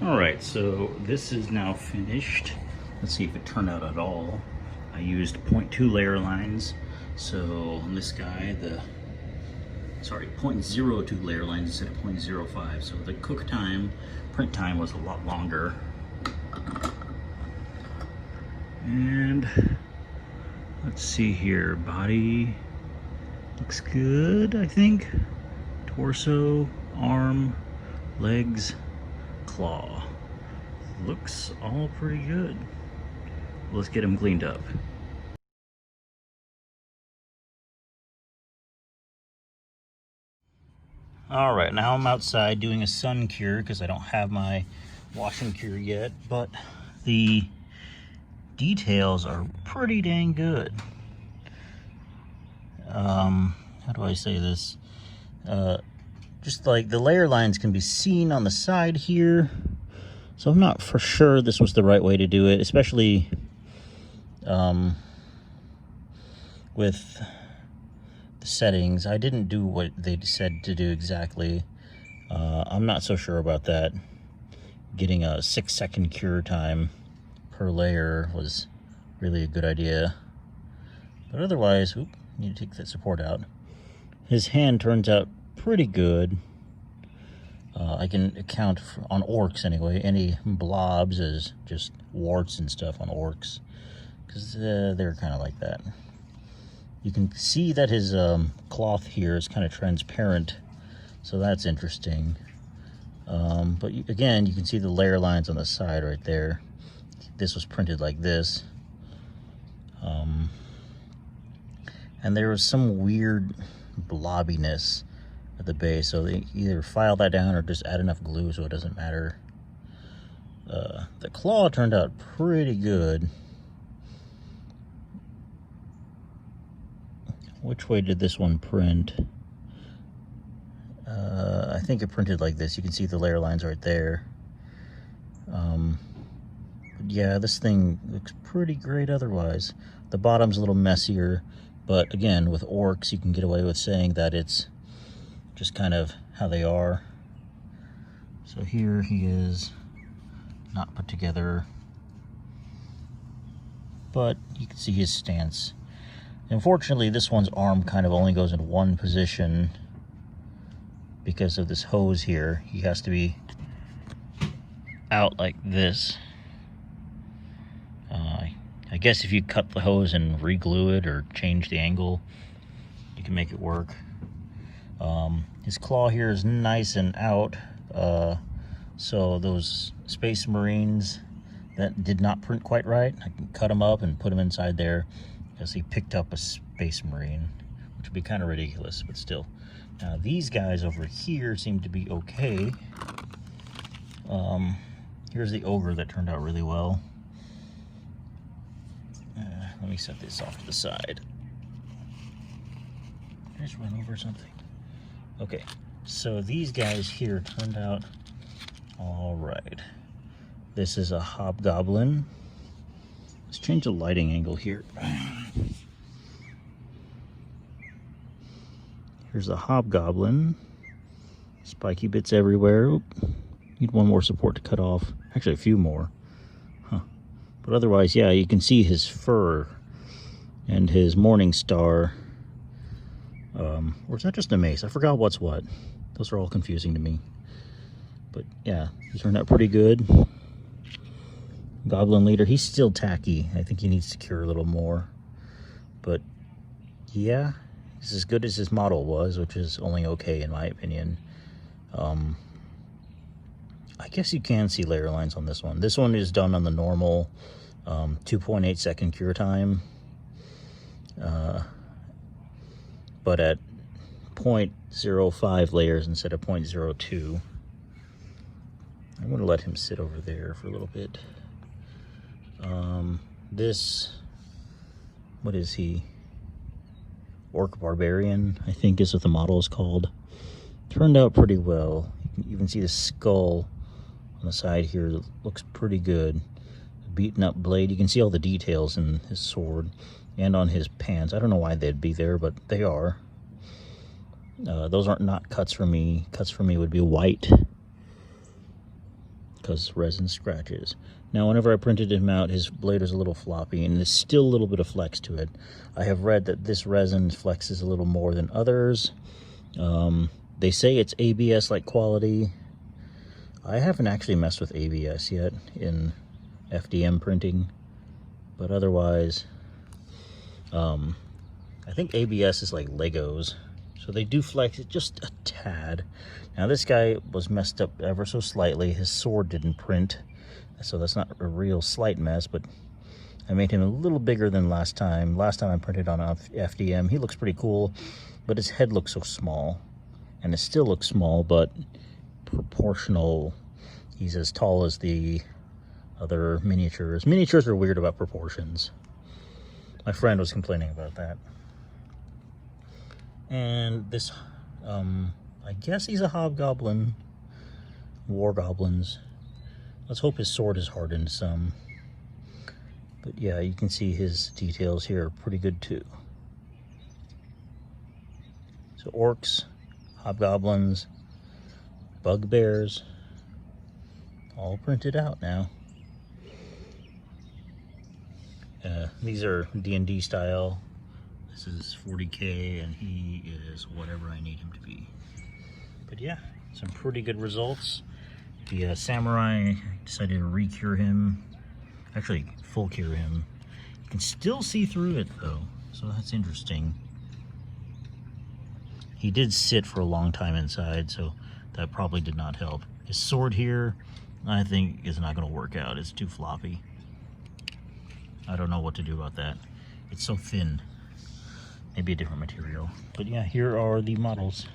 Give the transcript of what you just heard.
All right, so this is now finished. Let's see if it turned out at all. I used 0.2 layer lines. So on this guy, 0.02 layer lines instead of 0.05. So the cook time, print time was a lot longer. And let's see here, body looks good, I think. Torso, arm, legs, claw. Looks all pretty good. Let's get him cleaned up. All right, now I'm outside doing a sun cure because I don't have my washing cure yet, but the details are pretty dang good. How do I say this? Just like the layer lines can be seen on the side here. So I'm not for sure this was the right way to do it, especially with the settings. I didn't do what they said to do exactly. I'm not so sure about that. Getting a 6-second cure time per layer was really a good idea. But otherwise, need to take that support out. His hand turns out pretty good. I can account for, on Orcs anyway, any blobs as just warts and stuff on Orcs, because they're kind of like that. You can see that his cloth here is kind of transparent, so that's interesting. But again, you can see the layer lines on the side right there. This was printed like this. And there was some weird blobbiness at the base, so they either file that down or just add enough glue so it doesn't matter. The claw turned out pretty good. Which way did this one print? I think it printed like this. You can see the layer lines right there. But yeah, this thing looks pretty great otherwise. The bottom's a little messier, but again, with Orcs, you can get away with saying that it's just kind of how they are. So here he is, not put together, but you can see his stance. Unfortunately, this one's arm kind of only goes in one position because of this hose here. He has to be out like this. I guess if you cut the hose and re-glue it or change the angle, you can make it work. His claw here is nice and out, so those Space Marines that did not print quite right, I can cut them up and put them inside there because he picked up a Space Marine, which would be kind of ridiculous, but still. Now these guys over here seem to be okay. Here's the ogre that turned out really well. Let me set this off to the side. Did I just run over something? Okay, so these guys here turned out all right. This is a Hobgoblin. Let's change the lighting angle here. Here's a Hobgoblin. Spiky bits everywhere. Oop. Need one more support to cut off. Actually, a few more. But otherwise, yeah, you can see his fur and his morning star. Or is that just a mace? I forgot what's what. Those are all confusing to me. But yeah, he turned out pretty good. Goblin leader, he's still tacky. I think he needs to cure a little more. But yeah, he's as good as his model was, which is only okay in my opinion. I guess you can see layer lines on this one. This one is done on the normal 2.8 second cure time. But at 0.05 layers instead of 0.02. I'm going to let him sit over there for a little bit. This, what is he? Orc Barbarian, I think is what the model is called. Turned out pretty well. You can even see the skull on the side here. It looks pretty good. Beaten up blade. You can see all the details in his sword and on his pants. I don't know why they'd be there, but they are. Those aren't not cuts for me. Cuts for me would be white. because resin scratches. Now, whenever I printed him out, his blade was a little floppy, and there's still a little bit of flex to it. I have read that this resin flexes a little more than others. They say it's ABS-like quality. I haven't actually messed with ABS yet in FDM printing, but otherwise, I think ABS is like Legos, so they do flex it just a tad. Now this guy was messed up ever so slightly. His sword didn't print, so that's not a real slight mess, but I made him a little bigger than last time. Last time I printed on FDM, he looks pretty cool, but his head looks so small, and it still looks small, but proportional. He's as tall as the other miniatures. Miniatures are weird about proportions. My friend was complaining about that. And this, I guess he's a hobgoblin. War goblins. Let's hope his sword is hardened some. But yeah, you can see his details here are pretty good too. So orcs, hobgoblins, bugbears, all printed out now. These are D&D style. This is 40K, and he is whatever I need him to be. But yeah, some pretty good results. The samurai, decided to re-cure him. Actually, full cure him. You can still see through it though, so that's interesting. He did sit for a long time inside, so that probably did not help. His sword here, I think, is not going to work out. It's too floppy. I don't know what to do about that. It's so thin. Maybe a different material. But yeah, here are the models.